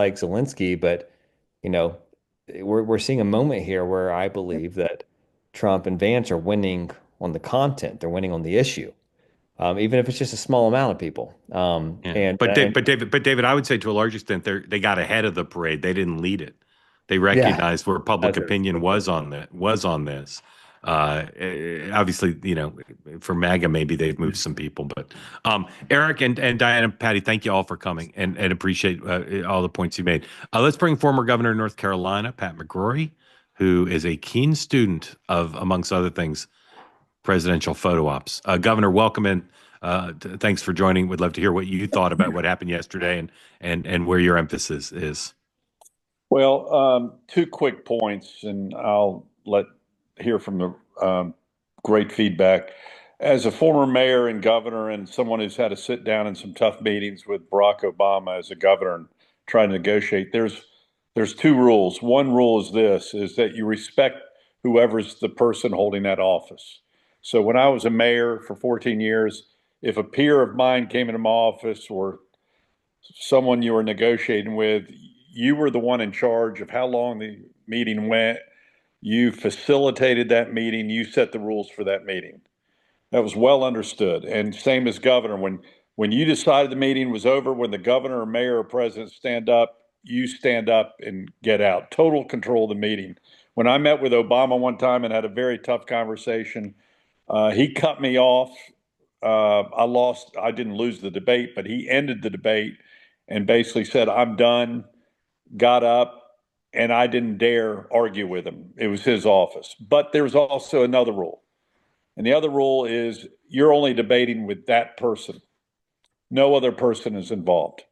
like Zelensky, but you know, we're seeing a moment here where I believe that Trump and Vance are winning on the content. They're winning on the issue, even if it's just a small amount of people. Yeah, but David, I would say to a large extent they got ahead of the parade. They didn't lead it. They Yeah, recognized where public that's very opinion true. was on this. Obviously, for MAGA, maybe they've moved some people, but Eric and Diana, and Patty, thank you all for coming and appreciate all the points you made. Let's bring former governor of North Carolina, Pat McCrory, who is a keen student of, amongst other things, presidential photo ops. Governor, welcome in. Thanks for joining. Would love to hear what you thought about what happened yesterday and where your emphasis is. Well, two quick points, and I'll let hear from the great feedback. As a former mayor and governor, and someone who's had to sit down in some tough meetings with Barack Obama as a governor and try to negotiate, there's two rules. One rule is this: is that you respect whoever's the person holding that office. So when I was a mayor for 14 years, if a peer of mine came into my office or someone you were negotiating with, you were the one in charge of how long the meeting went. You facilitated that meeting. You set the rules for that meeting. That was well understood. And same as governor, when you decided the meeting was over, when the governor or mayor or president stand up, you stand up and get out. Total control of the meeting. When I met with Obama one time and had a very tough conversation, he cut me off. I lost. I didn't lose the debate, but he ended the debate and basically said, "I'm done." Got up, and I didn't dare argue with him. It was his office. But there's also another rule. And the other rule is you're only debating with that person. No other person is involved.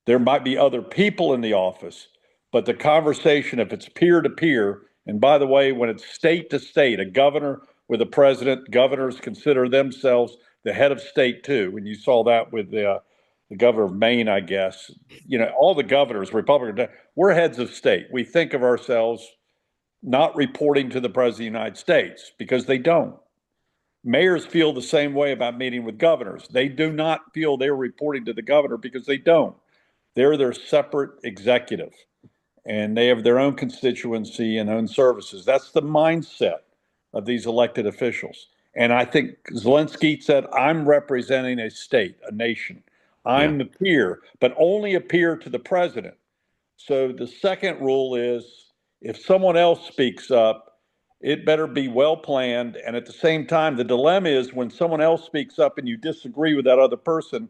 There might be other people in the office, but the conversation, if it's peer to peer, and by the way, when it's state to state, a governor with a president, governors consider themselves the head of state too. And you saw that with the governor of Maine, I guess. All the governors, Republican, we're heads of state. We think of ourselves not reporting to the president of the United States because they don't. Mayors feel the same way about meeting with governors. They do not feel they're reporting to the governor because they don't. They're their separate executive and they have their own constituency and own services. That's the mindset of these elected officials. And I think Zelensky said, I'm representing a state, a nation. Yeah. I'm the peer, but only a peer to the president. So the second rule is if someone else speaks up, it better be well planned. And at the same time, the dilemma is when someone else speaks up and you disagree with that other person,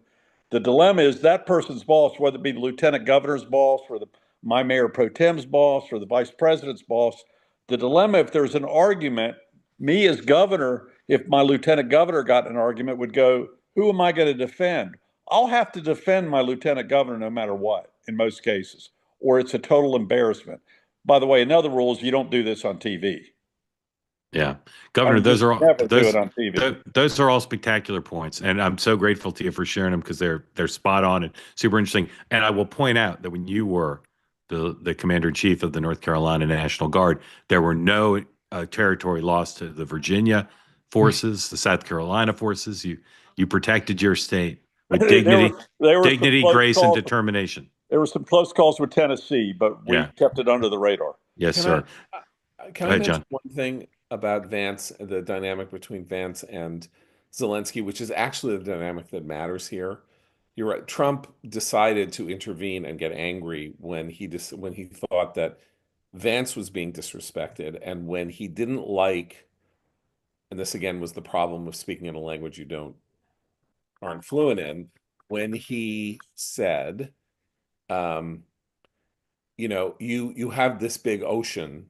the dilemma is that person's boss, whether it be the lieutenant governor's boss or my mayor pro tem's boss or the vice president's boss. The dilemma, if there's an argument, me as governor, if my lieutenant governor got in an argument, would go, who am I going to defend? I'll have to defend my lieutenant governor no matter what in most cases, or it's a total embarrassment. By the way, another rule is you don't do this on TV. Yeah, I Governor, mean, those just are all never do it on TV. those are all spectacular points, and I'm so grateful to you for sharing them because they're spot on and super interesting. And I will point out that when you were the commander in chief of the North Carolina National Guard, there were no territory lost to the Virginia forces, the South Carolina forces. You protected your state with there were there were some dignity, close grace, and calls. determination. There were some close calls with Tennessee, but we Yeah. kept it under the radar. Yes, Can I sir. can Go I ahead, mention John. one thing about Vance, the dynamic between Vance and Zelensky, which is actually the dynamic that matters here. You're right. Trump decided to intervene and get angry when he thought that Vance was being disrespected, and when he didn't like, and this again was the problem of speaking in a language you don't aren't fluent in, when he said, um, you have this big ocean,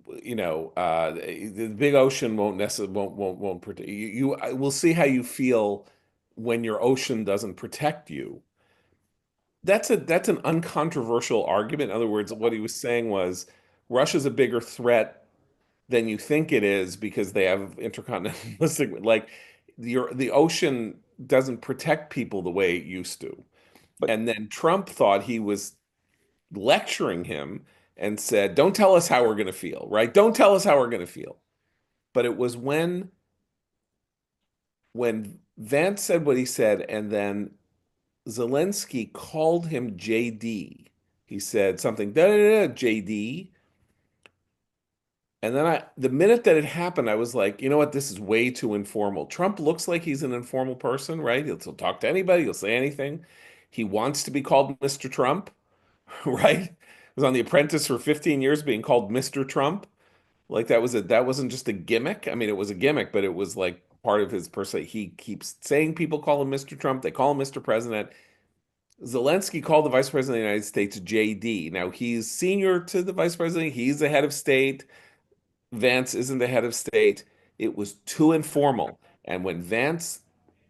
the big ocean won't necessarily won't protect you. We'll see how you feel when your ocean doesn't protect you. That's an uncontroversial argument. In other words, what he was saying was Russia's a bigger threat than you think it is because they have intercontinental like the ocean doesn't protect people the way it used to. But And then Trump thought he was lecturing him and said, "Don't tell us how we're going to feel, right? Don't tell us how we're going to feel." But it was when Vance said what he said, and then Zelensky called him JD. He said something, da da da, JD. And then the minute that it happened, I was like, you know what? This is way too informal. Trump looks like he's an informal person, right? He'll talk to anybody, he'll say anything. He wants to be called Mr. Trump, right? He was on The Apprentice for 15 years being called Mr. Trump. Like that wasn't just a gimmick. I mean, it was a gimmick, but it was like part of his person. He keeps saying people call him Mr. Trump, they call him Mr. President. Zelensky called the Vice President of the United States JD. Now he's senior to the Vice President, he's the head of state. Vance isn't the head of state. It was too informal. And when Vance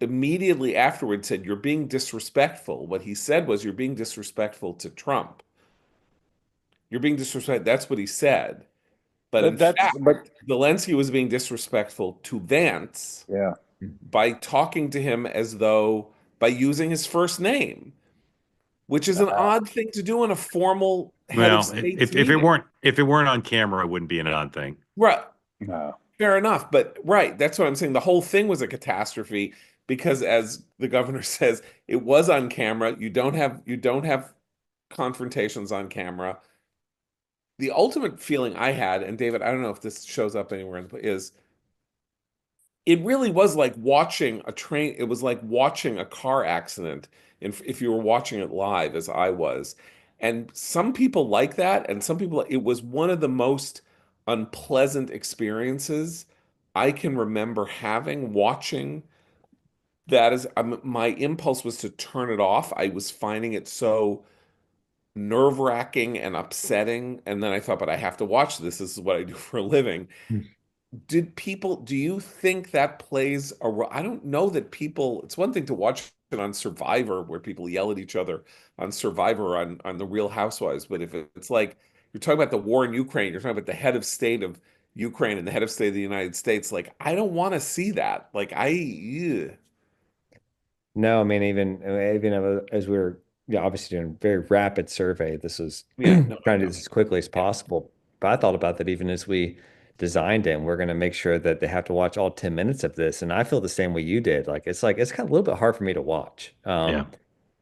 immediately afterwards said, "You're being disrespectful," what he said was, "You're being disrespectful to Trump. You're being disrespectful." That's what he said. But in But fact, Zelensky was being disrespectful to Vance yeah, by talking to him as though by using his first name, which is an odd thing to do in a formal head of Well, state's if it meeting. weren't on camera, it wouldn't be an odd thing. Right. no. Fair enough. But right, that's what I'm saying. The whole thing was a catastrophe because as the governor says, it was on camera. You don't have confrontations on camera. The ultimate feeling I had, and David, I don't know if this shows up anywhere, is it really was like watching a train. It was like watching a car accident if you were watching it live, as I was. And some people like that, and some people, it was one of the most unpleasant experiences I can remember having watching that. Is my impulse was to turn it off. I was finding it so nerve-wracking and upsetting. And then I thought, but I have to watch this. This is what I do for a living. Do you think that plays a role? I don't know that people, it's one thing to watch it on Survivor where people yell at each other on Survivor on The Real Housewives, but if it's like you're talking about the war in Ukraine, you're talking about the head of state of Ukraine and the head of state of the United States, like I don't want to see that. Like ugh. No, I mean, even as we were, yeah, obviously doing a very rapid survey, this was Yeah, trying no, I to do know. this as quickly as possible. But I thought about that even as we designed it, and we're going to make sure that they have to watch all 10 minutes of this. And I feel the same way you did. Like it's kind of a little bit hard for me to watch. Yeah.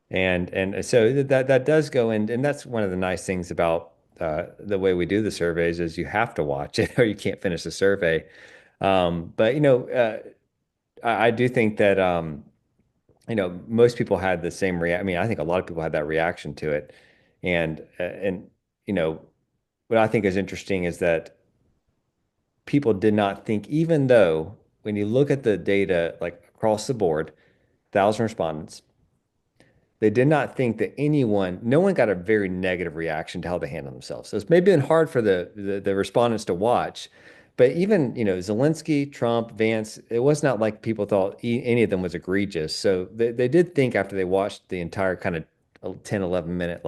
And so that does go in, and that's one of the nice things about the way we do the surveys is you have to watch it or you can't finish the survey. But I do think that most people had the same react. I mean, I think a lot of people had that reaction to it, and you know, what I think is interesting is that people did not think, even though when you look at the data like across the board, 1,000 respondents, they did not think that no one got a very negative reaction to how they handled themselves. So it's maybe been hard for the respondents to watch, but even, Zelensky, Trump, Vance, it was not like people thought any of them was egregious. So they did think after they watched the entire kind of 10, 11 minute,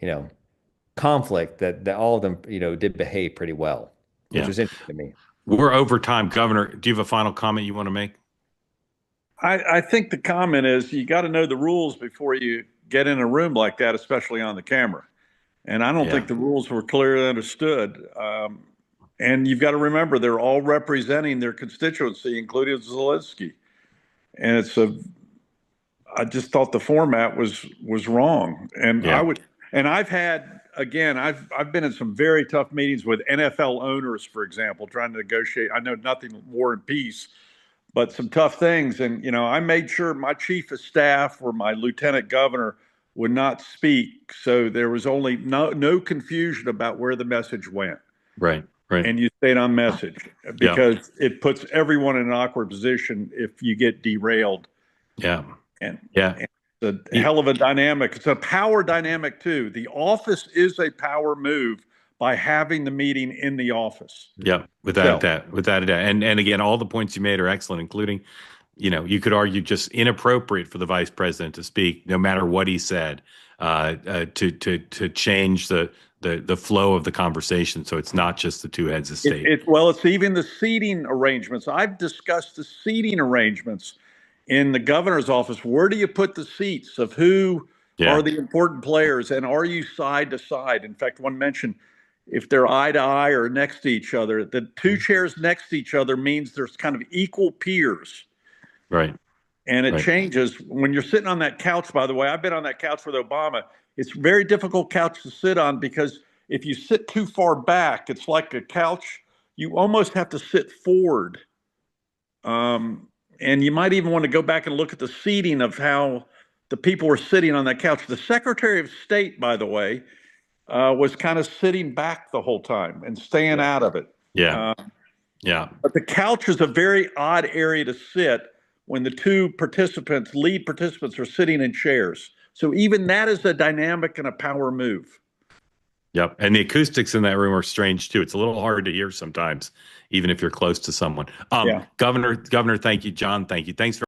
you know, conflict that all of them, did behave pretty well, which Yeah. was interesting to me. We're over time. Governor, do you have a final comment you want to make? I think the comment is you got to know the rules before you get in a room like that, especially on the camera. And I don't Yeah. think the rules were clearly understood. And you've got to remember they're all representing their constituency, including Zelensky. And I just thought the format was wrong. And Yeah. I've been in some very tough meetings with NFL owners, for example, trying to negotiate. I know nothing war and peace, but some tough things. And, I made sure my chief of staff or my lieutenant governor would not speak. So there was only no confusion about where the message went. Right. Right. And you stayed on message Yeah. because it puts everyone in an awkward position if you get derailed. Yeah. And, Yeah. and it's a hell of a dynamic. It's a power dynamic too. The office is a power move by having the meeting in the office. Yeah. Without a doubt. And again, all the points you made are excellent, including, you could argue just inappropriate for the vice president to speak, no matter what he said, to change the flow of the conversation. So it's not just the two heads of state. It's even the seating arrangements. I've discussed the seating arrangements in the governor's office. Where do you put the seats of who are the important players, and are you side to side? In fact, one mentioned if they're eye to eye or next to each other, the two chairs next to each other means there's kind of equal peers. Right. and it Right. changes when you're sitting on that couch. By the way, I've been on that couch with Obama. It's a very difficult couch to sit on because if you sit too far back, it's like a couch. You almost have to sit forward. And you might even want to go back and look at the seating of how the people were sitting on that couch. The Secretary of State, by the way, was kind of sitting back the whole time and staying out of it. Yeah. Yeah. But the couch is a very odd area to sit when the two participants, lead participants, are sitting in chairs. So even that is a dynamic and a power move. Yep. And the acoustics in that room are strange too. It's a little hard to hear sometimes, even if you're close to someone. Yeah. Governor, thank you. John, thank you. Thanks for